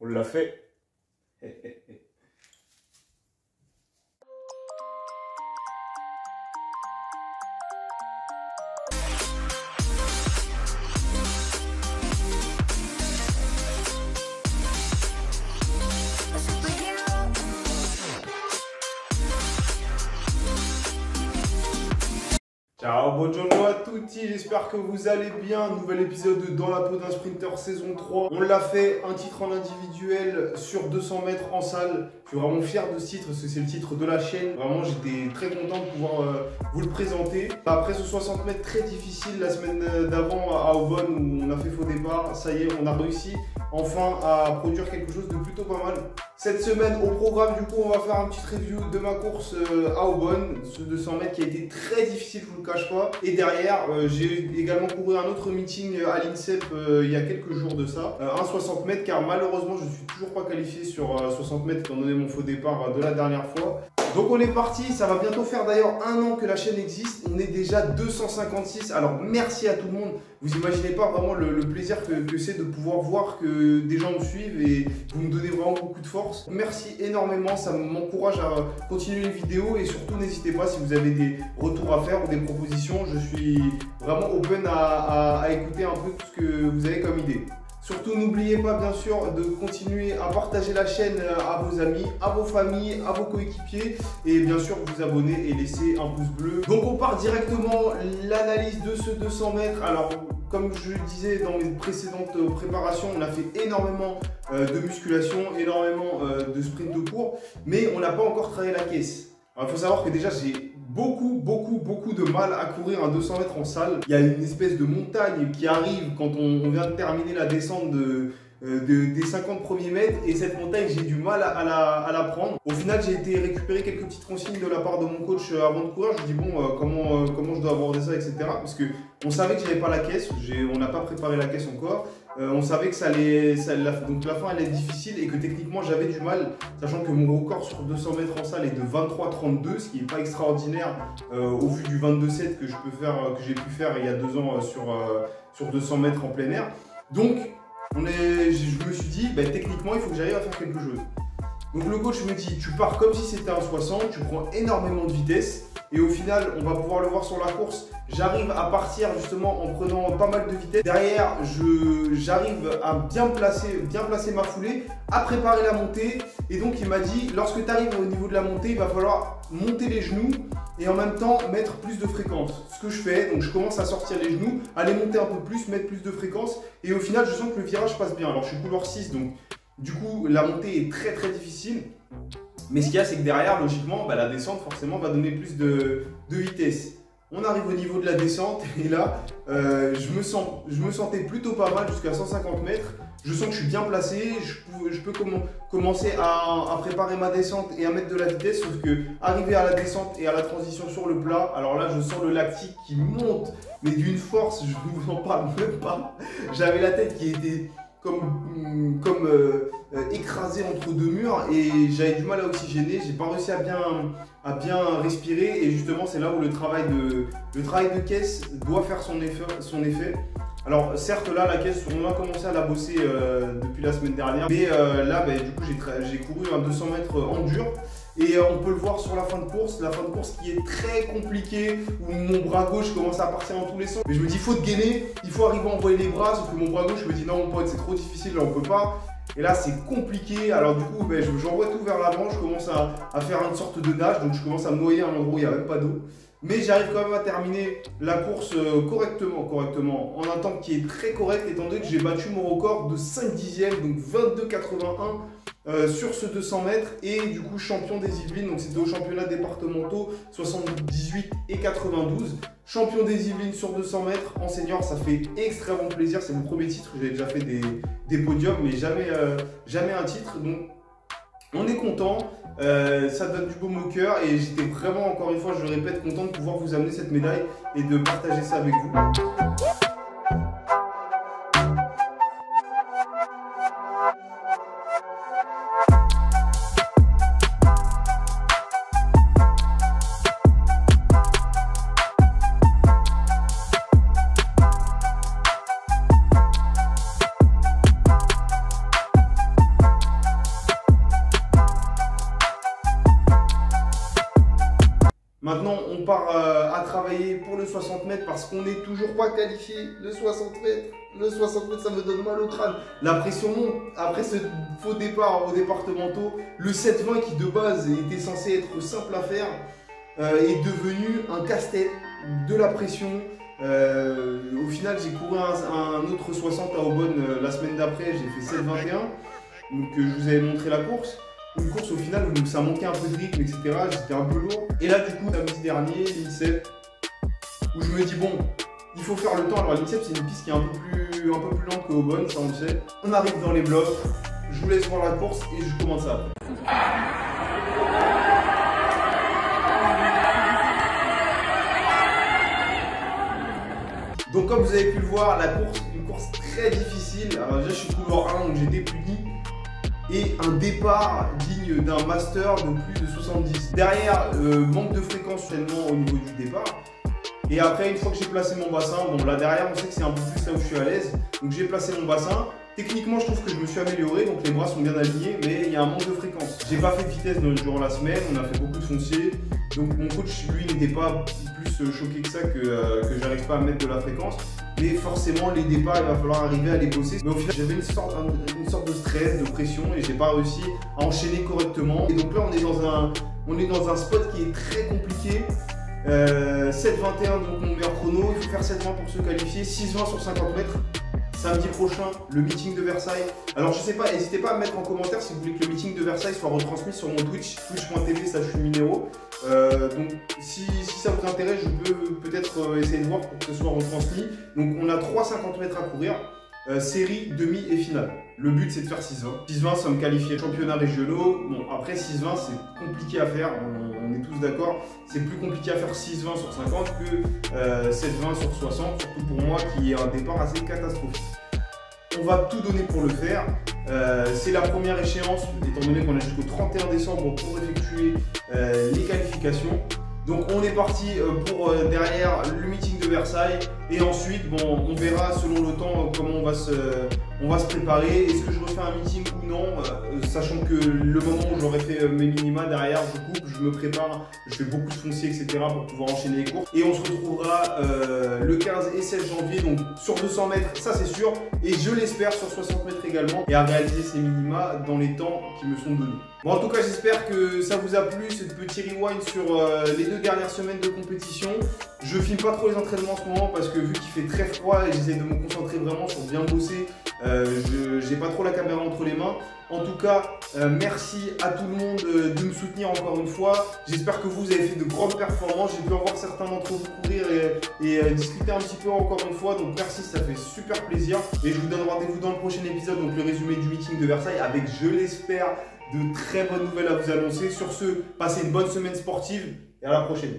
On l'a fait. Ciao, buongiorno à tutti, j'espère que vous allez bien. Nouvel épisode de Dans la peau d'un sprinter saison 3. On l'a fait, un titre en individuel sur 200 mètres en salle. Je suis vraiment fier de ce titre parce que c'est le titre de la chaîne. Vraiment, j'étais très content de pouvoir vous le présenter. Après ce 60 mètres très difficile la semaine d'avant à Aubonne où on a fait faux départ, ça y est, on a réussi enfin à produire quelque chose de plutôt pas mal. Cette semaine au programme, du coup, on va faire un petit review de ma course à Aubonne, ce 200 mètres qui a été très difficile, je vous le cache pas. Et derrière, j'ai également couru un autre meeting à l'INSEP il y a quelques jours de ça, un 60 mètres, car malheureusement, je ne suis toujours pas qualifié sur 60 mètres étant donné mon faux départ de la dernière fois. Donc on est parti, ça va bientôt faire d'ailleurs 1 an que la chaîne existe, on est déjà 256, alors merci à tout le monde, vous imaginez pas vraiment le plaisir que c'est de pouvoir voir que des gens me suivent et vous me donnez vraiment beaucoup de force. Merci énormément, ça m'encourage à continuer les vidéos et surtout n'hésitez pas si vous avez des retours à faire ou des propositions, je suis vraiment open à écouter un peu tout ce que vous avez comme idée. Surtout, n'oubliez pas bien sûr de continuer à partager la chaîne à vos amis, à vos familles, à vos coéquipiers et bien sûr vous abonner et laisser un pouce bleu. Donc on part directement l'analyse de ce 200 mètres. Alors comme je le disais dans mes précédentes préparations, on a fait énormément de musculation, énormément de sprint de cours, mais on n'a pas encore travaillé la caisse. Il faut savoir que déjà j'ai beaucoup de mal à courir un 200 mètres en salle. Il y a une espèce de montagne qui arrive quand on vient de terminer la descente des 50 premiers mètres et cette montagne j'ai du mal à la prendre. Au final j'ai été récupérer quelques petites consignes de la part de mon coach avant de courir. Je lui dis bon comment je dois aborder ça, etc. Parce que on savait que j'avais pas la caisse, on n'a pas préparé la caisse encore. On savait que donc la fin allait être difficile et que techniquement j'avais du mal, sachant que mon record sur 200 mètres en salle est de 23,32, ce qui n'est pas extraordinaire au vu du 22,7 que j'ai pu faire il y a 2 ans sur 200 mètres en plein air. Donc je me suis dit techniquement il faut que j'arrive à faire quelque chose. Donc le coach me dit tu pars comme si c'était un 60, tu prends énormément de vitesse et au final on va pouvoir le voir sur la course. J'arrive à partir justement en prenant pas mal de vitesse. Derrière, j'arrive à bien placer ma foulée, à préparer la montée. Et donc il m'a dit, lorsque tu arrives au niveau de la montée, il va falloir monter les genoux et en même temps mettre plus de fréquence. Ce que je fais, donc je commence à sortir les genoux, à les monter un peu plus, mettre plus de fréquence. Et au final, je sens que le virage passe bien. Alors je suis couloir 6, donc du coup la montée est très difficile. Mais ce qu'il y a, c'est que derrière, logiquement, la descente forcément va donner plus de vitesse. On arrive au niveau de la descente et là, je me sentais plutôt pas mal jusqu'à 150 mètres. Je sens que je suis bien placé, je peux commencer à préparer ma descente et à mettre de la vitesse. Sauf que arrivé à la descente et à la transition sur le plat, alors là, je sens le lactique qui monte, mais d'une force, je ne vous en parle même pas. J'avais la tête qui était écrasé entre 2 murs et j'avais du mal à oxygéner, j'ai pas réussi à bien respirer et justement c'est là où le travail de caisse doit faire son effet. Alors certes là la caisse on a commencé à la bosser depuis la semaine dernière, mais là du coup j'ai couru un 200 mètres en dur. Et on peut le voir sur la fin de course qui est très compliquée, où mon bras gauche commence à partir dans tous les sens. Mais je me dis, il faut te gainer, il faut arriver à envoyer les bras, sauf que mon bras gauche, je me dis, non mon pote, c'est trop difficile, là on peut pas. Et là c'est compliqué, alors du coup j'envoie tout vers l'avant, je commence à faire une sorte de nage, donc je commence à me noyer à un endroit où il n'y a même pas d'eau. Mais j'arrive quand même à terminer la course correctement, en un temps qui est très correct, étant donné que j'ai battu mon record de 5 dixièmes, donc 22,81. Sur ce 200 mètres et du coup champion des Yvelines, donc c'était aux championnats départementaux 78 et 92, champion des Yvelines sur 200 mètres en senior, ça fait extrêmement plaisir, c'est mon premier titre, j'ai déjà fait des podiums mais jamais un titre, donc on est content, ça donne du baume au cœur et j'étais vraiment encore une fois, je le répète, content de pouvoir vous amener cette médaille et de partager ça avec vous. Maintenant, on part à travailler pour le 60 mètres parce qu'on n'est toujours pas qualifié. Le 60 mètres, ça me donne mal au crâne. La pression monte. Après ce faux départ aux départementaux, le 7-20 qui de base était censé être simple à faire est devenu un casse-tête, de la pression. Au final, j'ai couru un autre 60 à Aubonne la semaine d'après. J'ai fait 7-21. Donc, je vous avais montré la course. Une course au final où ça manquait un peu de rythme, etc. J'étais un peu lourd. Et là, du coup, samedi dernier, l'INSEP, où je me dis, bon, il faut faire le temps. Alors, l'INSEP, c'est une piste qui est un peu plus lente que Aubonne, ça on le sait. On arrive dans les blocs, je vous laisse voir la course et je commence ça après. Donc, comme vous avez pu le voir, la course, une course très difficile. Alors, déjà, je suis couloir 1, donc j'étais puni. Et un départ digne d'un master de plus de 70. Derrière, manque de fréquence tellement au niveau du départ. Et après, une fois que j'ai placé mon bassin, bon là derrière, on sait que c'est un peu plus là où je suis à l'aise. Donc j'ai placé mon bassin. Techniquement, je trouve que je me suis amélioré, donc les bras sont bien alignés, mais il y a un manque de fréquence. J'ai pas fait de vitesse durant la semaine, on a fait beaucoup de foncier. Donc mon coach, lui, n'était pas plus choqué que ça que j'arrive pas à mettre de la fréquence. Mais forcément, les départs, il va falloir arriver à les bosser. Mais au final, j'avais une sorte de stress, de pression, et j'ai pas réussi à enchaîner correctement. Et donc là, on est dans un spot qui est très compliqué. 7-21, donc mon meilleur chrono. Il faut faire 7-20 pour se qualifier. 6-20 sur 50 mètres. Samedi prochain, le meeting de Versailles. Alors je sais pas, n'hésitez pas à me mettre en commentaire si vous voulez que le meeting de Versailles soit retransmis sur mon Twitch, twitch.tv/Minero. Donc si ça vous intéresse, je peux peut-être essayer de voir pour que ce soit retransmis. Donc on a 3,50 mètres à courir, série, demi et finale. Le but c'est de faire 6-20. 6-20, ça me qualifie championnats régionaux. Bon après 6-20 c'est compliqué à faire, on est tous d'accord. C'est plus compliqué à faire 6-20 sur 50 que 7-20 sur 60, surtout pour moi qui est un départ assez catastrophique. On va tout donner pour le faire. C'est la première échéance, étant donné qu'on a jusqu'au 31 décembre pour effectuer les qualifications. Donc on est parti pour derrière le meeting de Versailles et ensuite bon, on verra selon le temps comment on va se préparer. Est-ce que je refais un meeting ou non, sachant que le moment où j'aurai fait mes minima derrière, je coupe, je me prépare, je fais beaucoup de foncier, etc. pour pouvoir enchaîner les courses. Et on se retrouvera le 15 et 16 janvier, donc sur 200 mètres, ça c'est sûr, et je l'espère sur 60 mètres également, et à réaliser ces minima dans les temps qui me sont donnés. Bon, en tout cas, j'espère que ça vous a plu, ce petit rewind sur les 2 dernières semaines de compétition. Je filme pas trop les entraînements en ce moment parce que vu qu'il fait très froid et j'essaie de me concentrer vraiment sur bien bosser, j'ai pas trop la caméra entre les mains. En tout cas, merci à tout le monde de me soutenir encore une fois. J'espère que vous avez fait de grandes performances. J'ai pu en voir certains d'entre vous courir et discuter un petit peu encore une fois. Donc merci, ça fait super plaisir. Et je vous donne rendez-vous dans le prochain épisode, donc le résumé du meeting de Versailles avec, je l'espère, de très bonnes nouvelles à vous annoncer. Sur ce, passez une bonne semaine sportive et à la prochaine.